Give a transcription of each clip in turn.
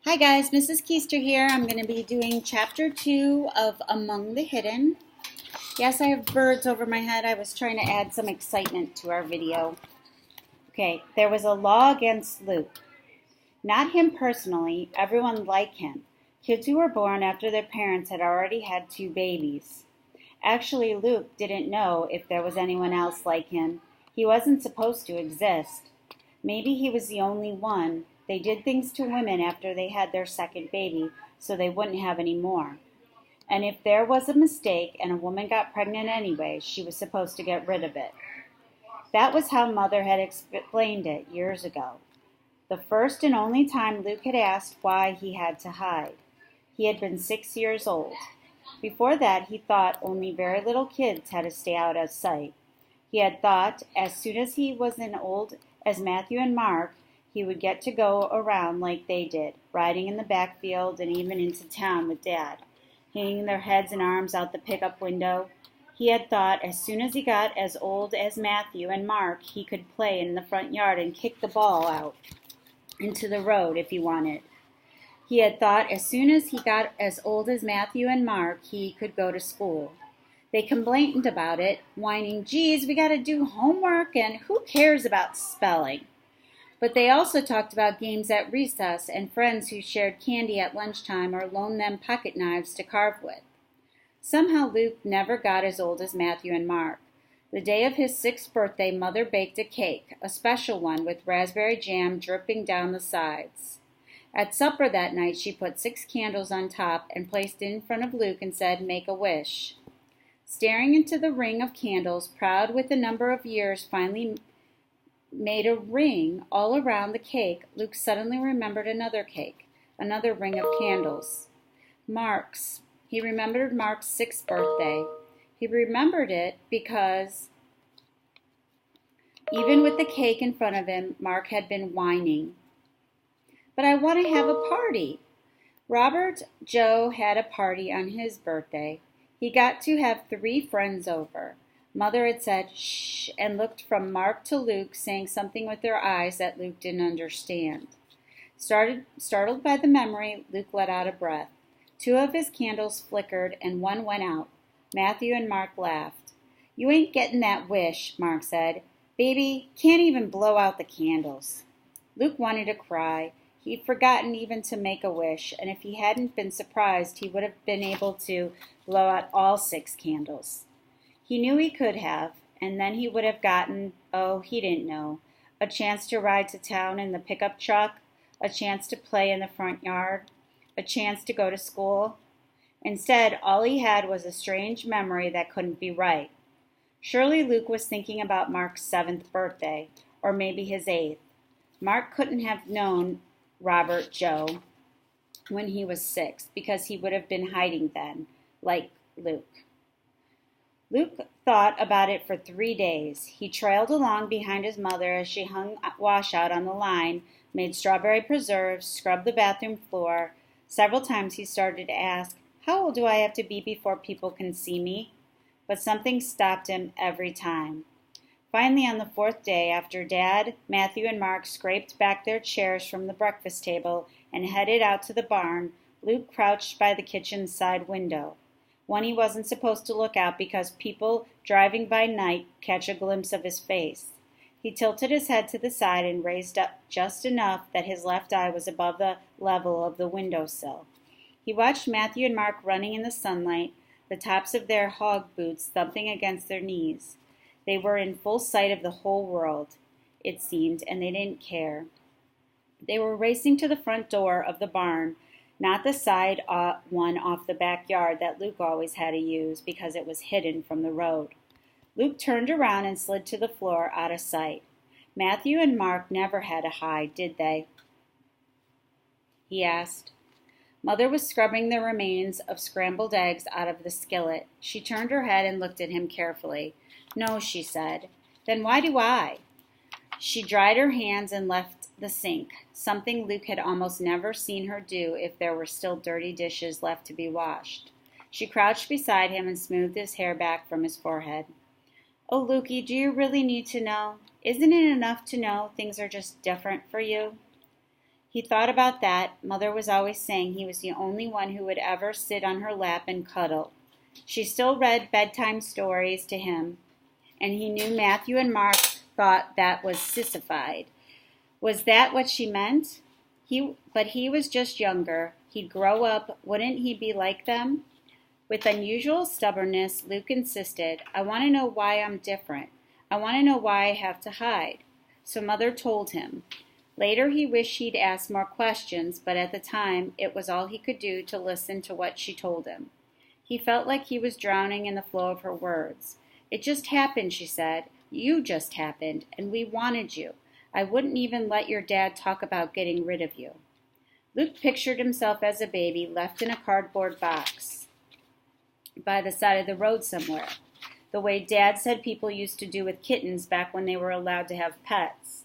Hi guys, Mrs. Keister here. I'm going to be doing chapter 2 of Among the Hidden. Yes, I have birds over my head. I was trying to add some excitement to our video. Okay, there was a law against Luke. Not him personally, everyone like him. Kids who were born after their parents had already had 2 babies. Actually, Luke didn't know if there was anyone else like him. He wasn't supposed to exist. Maybe he was the only one. They did things to women after they had their second baby, so they wouldn't have any more. And if there was a mistake and a woman got pregnant anyway, she was supposed to get rid of it. That was how Mother had explained it years ago. The first and only time Luke had asked why he had to hide. He had been 6 years old. Before that, he thought only very little kids had to stay out of sight. He had thought as soon as he was as old as Matthew and Mark, he would get to go around like they did, riding in the backfield and even into town with Dad, hanging their heads and arms out the pickup window. He had thought as soon as he got as old as Matthew and Mark, he could play in the front yard and kick the ball out into the road if he wanted. He had thought as soon as he got as old as Matthew and Mark, he could go to school. They complained about it, whining, "Geez, we got to do homework, and who cares about spelling?" But they also talked about games at recess and friends who shared candy at lunchtime or loaned them pocket knives to carve with. Somehow Luke never got as old as Matthew and Mark. The day of his 6th birthday, Mother baked a cake, a special one with raspberry jam dripping down the sides. At supper that night, she put 6 candles on top and placed it in front of Luke and said, "Make a wish." Staring into the ring of candles, proud with the number of years finally made a ring all around the cake, Luke suddenly remembered another cake, another ring of candles. Mark's. He remembered Mark's 6th birthday. He remembered it because even with the cake in front of him, Mark had been whining. "But I want to have a party." Robert Joe had a party on his birthday. He got to have 3 friends over. Mother had said, "Shh," and looked from Mark to Luke, saying something with her eyes that Luke didn't understand. Startled by the memory, Luke let out a breath. 2 of his candles flickered, and one went out. Matthew and Mark laughed. "You ain't getting that wish," Mark said. "Baby, can't even blow out the candles." Luke wanted to cry. He'd forgotten even to make a wish, and if he hadn't been surprised, he would have been able to blow out all 6 candles. He knew he could have, and then he would have gotten, he didn't know, a chance to ride to town in the pickup truck, a chance to play in the front yard, a chance to go to school. Instead, all he had was a strange memory that couldn't be right. Surely Luke was thinking about Mark's 7th birthday, or maybe his 8th. Mark couldn't have known Robert Joe when he was 6, because he would have been hiding then, like Luke. Luke thought about it for 3 days. He trailed along behind his mother as she hung washout on the line, made strawberry preserves, scrubbed the bathroom floor. Several times he started to ask, "How old do I have to be before people can see me?" But something stopped him every time. Finally, on the 4th day, after Dad, Matthew, and Mark scraped back their chairs from the breakfast table and headed out to the barn, Luke crouched by the kitchen side window. One he wasn't supposed to look out because people driving by night catch a glimpse of his face. He tilted his head to the side and raised up just enough that his left eye was above the level of the windowsill. He watched Matthew and Mark running in the sunlight, the tops of their hog boots thumping against their knees. They were in full sight of the whole world, it seemed, and they didn't care. They were racing to the front door of the barn, not the side one off the backyard that Luke always had to use because it was hidden from the road. Luke turned around and slid to the floor out of sight. Matthew and Mark never had to hide, did they? He asked. Mother was scrubbing the remains of scrambled eggs out of the skillet. She turned her head and looked at him carefully. "No," she said. "Then why do I?" She dried her hands and left the sink, something Luke had almost never seen her do if there were still dirty dishes left to be washed. She crouched beside him and smoothed his hair back from his forehead. "Oh, Lukey, do you really need to know? Isn't it enough to know things are just different for you?" He thought about that. Mother was always saying he was the only one who would ever sit on her lap and cuddle. She still read bedtime stories to him, and he knew Matthew and Mark thought that was sissified. Was that what she meant? But he was just younger. He'd grow up. Wouldn't he be like them? With unusual stubbornness, Luke insisted, I want to know why I'm different. I want to know why I have to hide. So Mother told him. Later he wished he'd asked more questions, but at the time it was all he could do to listen to what she told him. He felt like he was drowning in the flow of her words. It just happened, she said. You just happened, and we wanted you. I wouldn't even let your dad talk about getting rid of you. Luke pictured himself as a baby left in a cardboard box by the side of the road somewhere, the way Dad said people used to do with kittens back when they were allowed to have pets.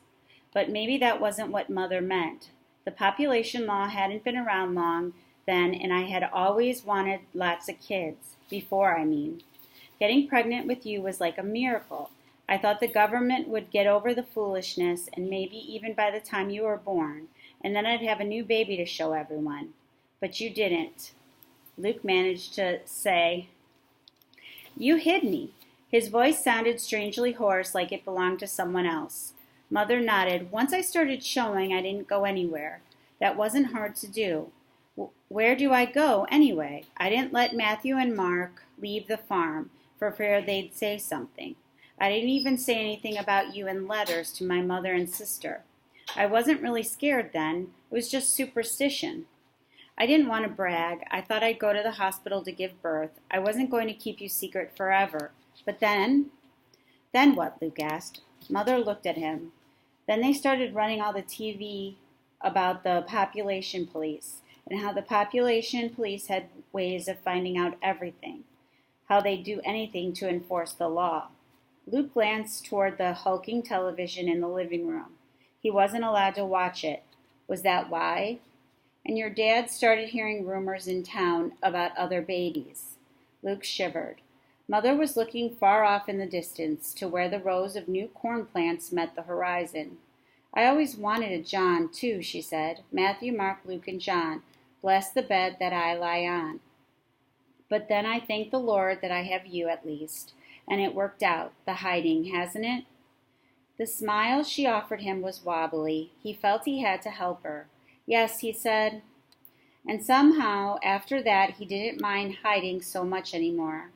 But maybe that wasn't what Mother meant. The population law hadn't been around long then, and I had always wanted lots of kids. Before, I mean. Getting pregnant with you was like a miracle. I thought the government would get over the foolishness, and maybe even by the time you were born, and then I'd have a new baby to show everyone. But you didn't. Luke managed to say, You hid me. His voice sounded strangely hoarse, like it belonged to someone else. Mother nodded. Once I started showing, I didn't go anywhere. That wasn't hard to do. Where do I go, anyway? I didn't let Matthew and Mark leave the farm, for fear they'd say something. I didn't even say anything about you in letters to my mother and sister. I wasn't really scared then. It was just superstition. I didn't want to brag. I thought I'd go to the hospital to give birth. I wasn't going to keep you secret forever. But then? Then what? Luke asked. Mother looked at him. Then they started running all the TV about the population police and how the population police had ways of finding out everything, how they'd do anything to enforce the law. Luke glanced toward the hulking television in the living room. He wasn't allowed to watch it. Was that why? And your dad started hearing rumors in town about other babies. Luke shivered. Mother was looking far off in the distance to where the rows of new corn plants met the horizon. I always wanted a John, too, she said. Matthew, Mark, Luke, and John. Bless the bed that I lie on. But then I thank the Lord that I have you at least. And it worked out, the hiding, hasn't it? The smile she offered him was wobbly. He felt he had to help her. Yes, he said. And somehow, after that, he didn't mind hiding so much anymore.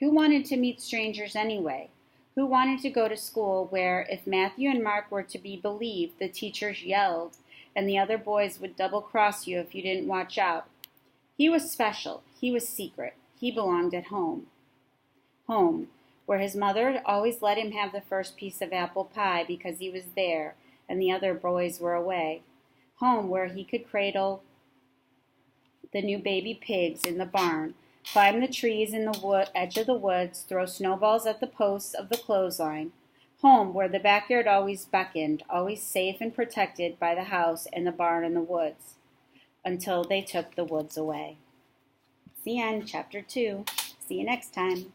Who wanted to meet strangers anyway? Who wanted to go to school where, if Matthew and Mark were to be believed, the teachers yelled, and the other boys would double-cross you if you didn't watch out? He was special. He was secret. He belonged at home. Home, where his mother always let him have the first piece of apple pie because he was there and the other boys were away. Home, where he could cradle the new baby pigs in the barn, climb the trees in the edge of the woods, throw snowballs at the posts of the clothesline. Home, where the backyard always beckoned, always safe and protected by the house and the barn and the woods, until they took the woods away. The end, Chapter 2. See you next time.